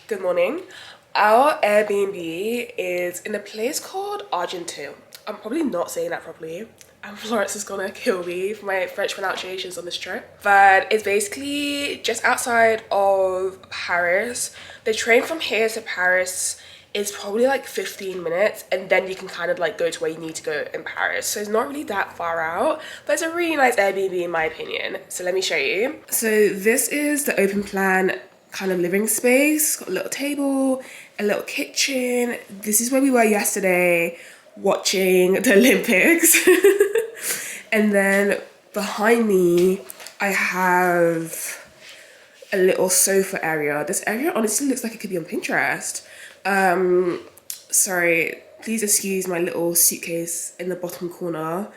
Good morning. Our Airbnb is in a place called Argentu. I'm probably not saying that properly. And Florence is gonna kill me for my French pronunciations on this trip. But it's basically just outside of Paris. The train from here to Paris is probably like 15 minutes, and then you can kind of like go to where you need to go in Paris. So it's not really that far out, but it's a really nice Airbnb in my opinion. So let me show you. So this is the open plan kind of living space. Got a little table, a little kitchen. This is where we were yesterday watching the Olympics. And then behind me, I have a little sofa area. This area honestly looks like it could be on Pinterest. Sorry, please excuse my little suitcase in the bottom corner.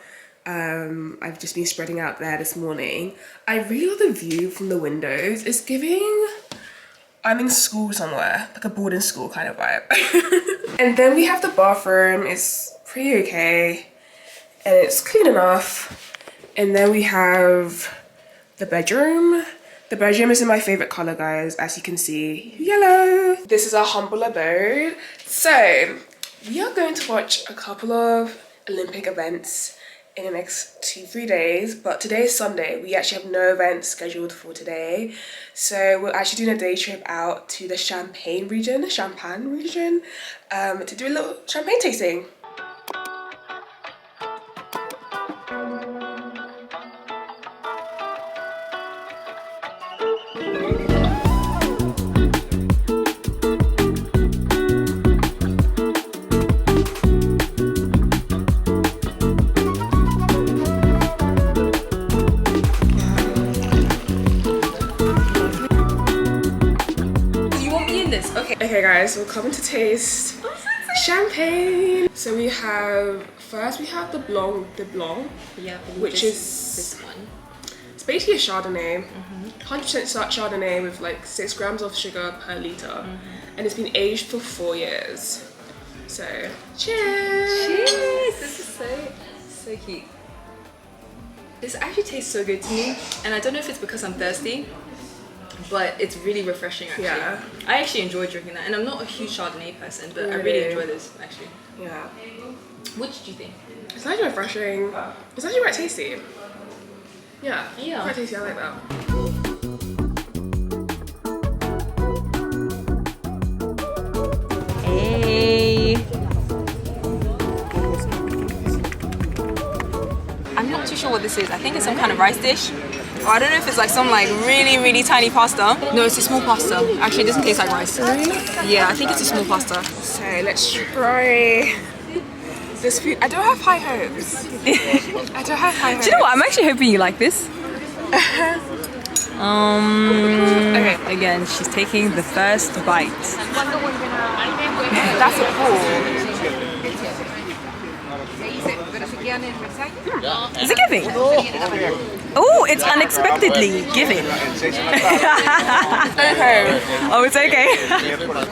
I've just been spreading out there this morning. I really love the view from the windows. It's giving I'm in school somewhere, like a boarding school kind of vibe. And then we have the bathroom. It's pretty okay and it's clean enough. And then we have the bedroom. The bedroom is in my favorite color, guys, as you can see, yellow. This is our humble abode. So we are going to watch a couple of Olympic events in the next 2-3 days, but today is Sunday. We actually have no events scheduled for today. So we're actually doing a day trip out to the Champagne region, to do a little champagne tasting. Okay guys, we're coming to taste champagne. So we have the blanc, yeah, which is this one. It's basically a Chardonnay, 100% Chardonnay with like 6 grams of sugar per liter, and it's been aged for 4 years. So cheers! Cheers! This is so cute. This actually tastes so good to me, and I don't know if it's because I'm thirsty, but it's really refreshing actually. Yeah. I actually enjoy drinking that, and I'm not a huge Chardonnay person, but I really enjoy this actually. Yeah. What did you think? It's actually refreshing. It's actually quite tasty. Yeah. Yeah. Quite tasty, I like that. Hey. I'm not too sure what this is. I think it's some kind of rice dish. Or I don't know if it's like some like really tiny pasta. No, it's a small pasta. Actually, it doesn't taste like rice. Really? Yeah, I think it's a small pasta. So let's try this food. I don't have high hopes. I don't have high hopes. Do you know what? I'm actually hoping you like this. Okay. Again, she's taking the first bite. That's a pull. Is it giving? Oh, it's unexpectedly giving. Okay. Oh, it's okay.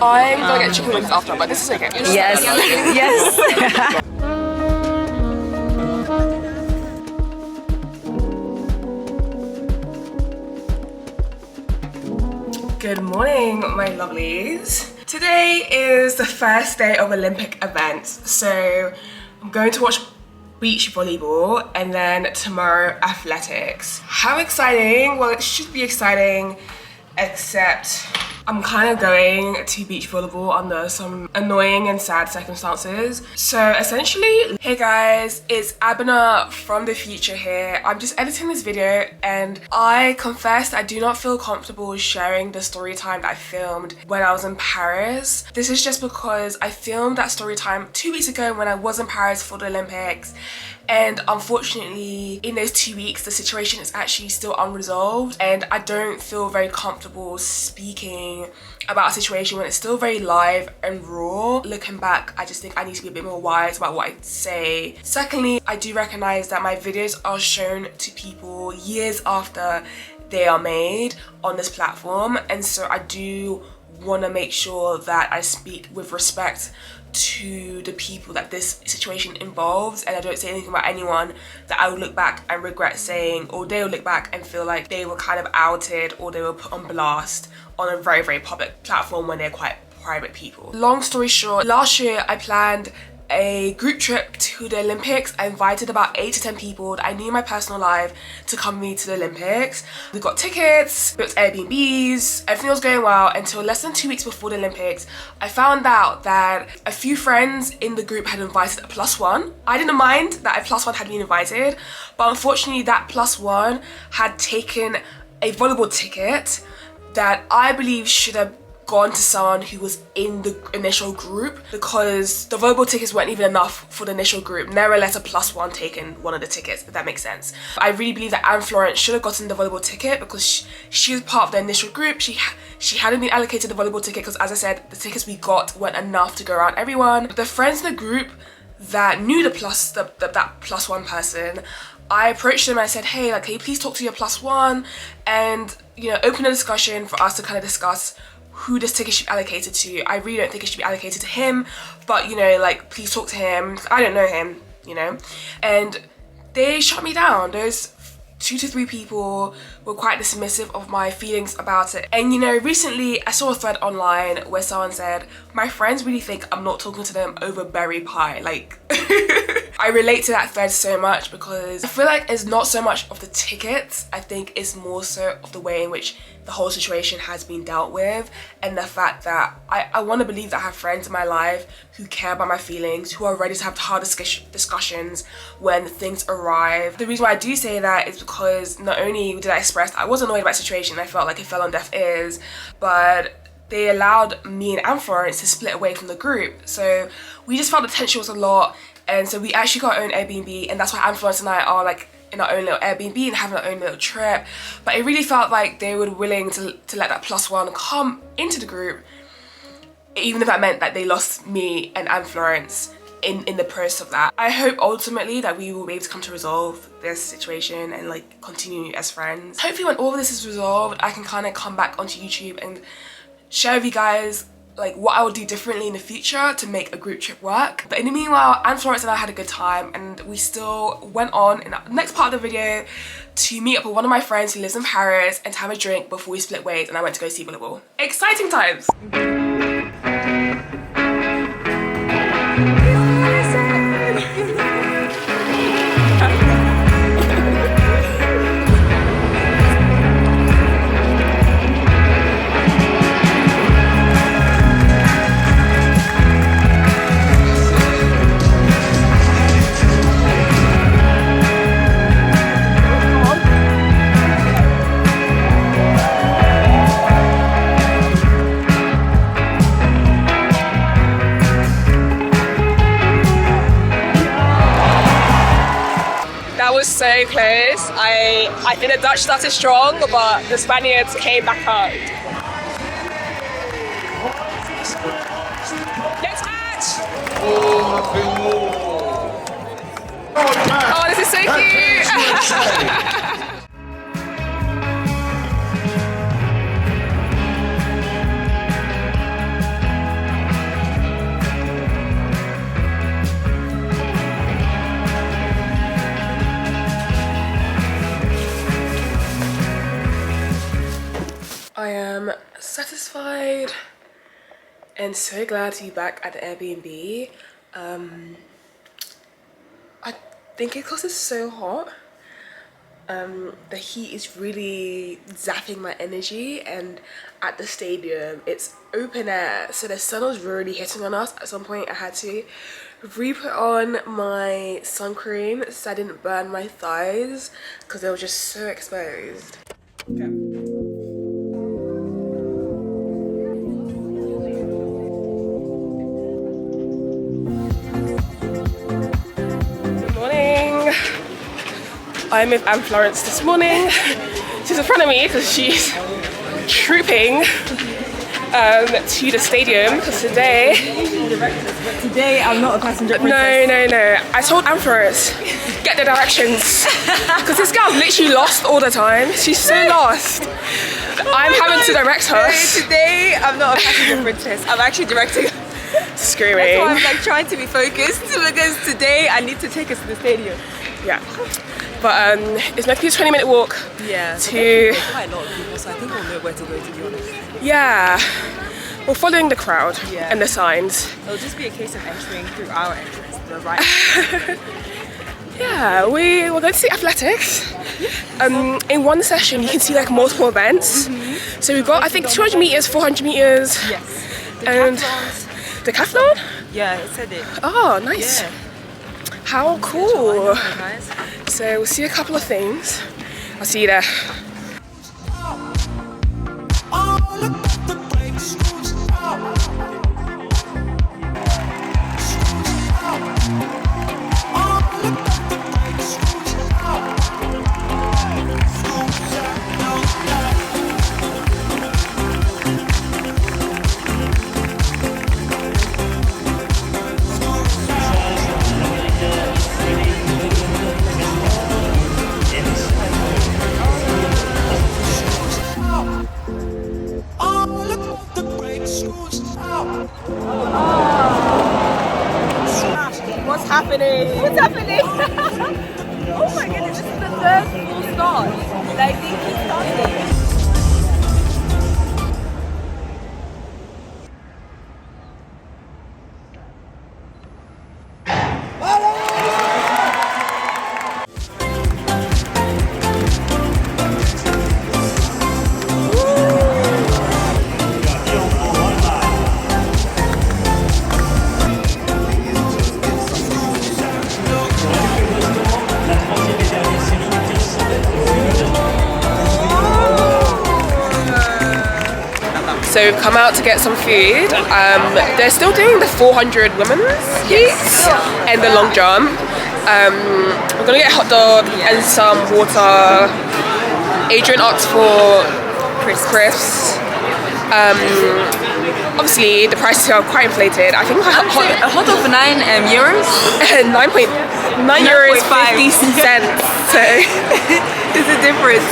I'm gonna get chicken wings after, but this is okay. Yes, yes. Good morning, my lovelies. Today is the first day of Olympic events, so I'm going to watch beach volleyball and then tomorrow athletics. How exciting? Well, it should be exciting, except I'm kind of going to beach volleyball under some annoying and sad circumstances. So essentially, hey guys, it's Abena from the future here. I'm just editing this video and I confess I do not feel comfortable sharing the story time that I filmed when I was in Paris. This is just because I filmed that story time 2 weeks ago when I was in Paris for the Olympics. And unfortunately, in those 2 weeks, the situation is actually still unresolved, and I don't feel very comfortable speaking about a situation when it's still very live and raw. Looking back, I just think I need to be a bit more wise about what I say. Secondly, I do recognize that my videos are shown to people years after they are made on this platform, and so I do want to make sure that I speak with respect to the people that this situation involves, and I don't say anything about anyone that I will look back and regret saying, or they will look back and feel like they were kind of outed or they were put on blast on a very, very public platform when they're quite private people. Long story short, last year I planned a group trip to the Olympics. I invited about 8 to 10 people that I knew in my personal life to come with me to the Olympics. We got tickets, booked Airbnbs, everything was going well until less than 2 weeks before the Olympics. I found out that a few friends in the group had invited a +1. I didn't mind that a +1 had been invited, but unfortunately that +1 had taken a volleyball ticket that I believe should have gone to someone who was in the initial group, because the volleyball tickets weren't even enough for the initial group. Nevertheless, a +1 taken one of the tickets, if that makes sense. I really believe that Anne Florence should have gotten the volleyball ticket because she was part of the initial group. She hadn't been allocated the volleyball ticket because, as I said, the tickets we got weren't enough to go around everyone. But the friends in the group that knew that +1 person, I approached them and I said, hey, like, can you please talk to your +1 and, you know, open a discussion for us to kind of discuss who this ticket should be allocated to. I really don't think it should be allocated to him, but, you know, like, please talk to him. I don't know him, you know. And they shut me down. Those 2 to 3 people were quite dismissive of my feelings about it. And, you know, recently I saw a thread online where someone said, my friends really think I'm not talking to them over berry pie. Like, I relate to that thread so much because I feel like it's not so much of the tickets. I think it's more so of the way in which the whole situation has been dealt with, and the fact that I want to believe that I have friends in my life who care about my feelings, who are ready to have hard discussions when things arrive. The reason why I do say that is because not only did I express I was annoyed about the situation, I felt like it fell on deaf ears, but they allowed me and Anne Florence to split away from the group. So we just felt the tension was a lot, and so we actually got our own Airbnb, and that's why Anne Florence and I are like in our own little Airbnb and having our own little trip. But it really felt like they were willing to let that +1 come into the group, even if that meant that they lost me and Anne Florence in the process of that. I hope ultimately that we will be able to come to resolve this situation and like continue as friends. Hopefully when all of this is resolved, I can kind of come back onto YouTube and share with you guys like what I will do differently in the future to make a group trip work. But in the meanwhile, Anne Florence and I had a good time, and we still went on in the next part of the video to meet up with one of my friends who lives in Paris and to have a drink before we split ways, and I went to go see volleyball. Exciting times! So close. I think the Dutch started strong, but the Spaniards came back hard. Let's match! Oh, this is so cute! I am satisfied and so glad to be back at the Airbnb. I think it's because it's so hot. The heat is really zapping my energy, and at the stadium it's open air, so the sun was really hitting on us. At some point I had to re-put on my sun cream so I didn't burn my thighs because they were just so exposed. Okay. I'm with Anne Florence this morning. She's in front of me because she's trooping to the stadium because today I'm not a passenger princess. No. I told Anne Florence, get the directions, because this girl's literally lost all the time. She's so lost. I'm having to direct her. Today, I'm not a passenger princess. I'm actually directing. Screaming. That's why I'm like trying to be focused because today I need to take us to the stadium. Yeah. But it's meant to be a 20-minute walk. Yeah. To quite a lot of people, so I think we'll know where to go, to be honest. yeah. We're following the crowd Yeah. and the signs. It'll just be a case of entering through our entrance, the right. Yeah, we're going to see athletics. In one session, you can see like multiple events. So we've got, I think, 200 meters, 400 meters, Yes. and decathlon. Yeah, it said it. Oh, nice. Yeah. How cool. Guys. So we'll see a couple of things. I'll see you there. What's happening? What's happening? Oh my goodness, this is the third full start. Like, they keep starting. So we've come out to get some food. They're still doing the 400 women's heat and the long jump. We're gonna get a hot dog and some water. Adrian asked for crisps. Obviously the prices are quite inflated. I think A hot dog for €9. 9.9 euros 50 cents. So There's a difference.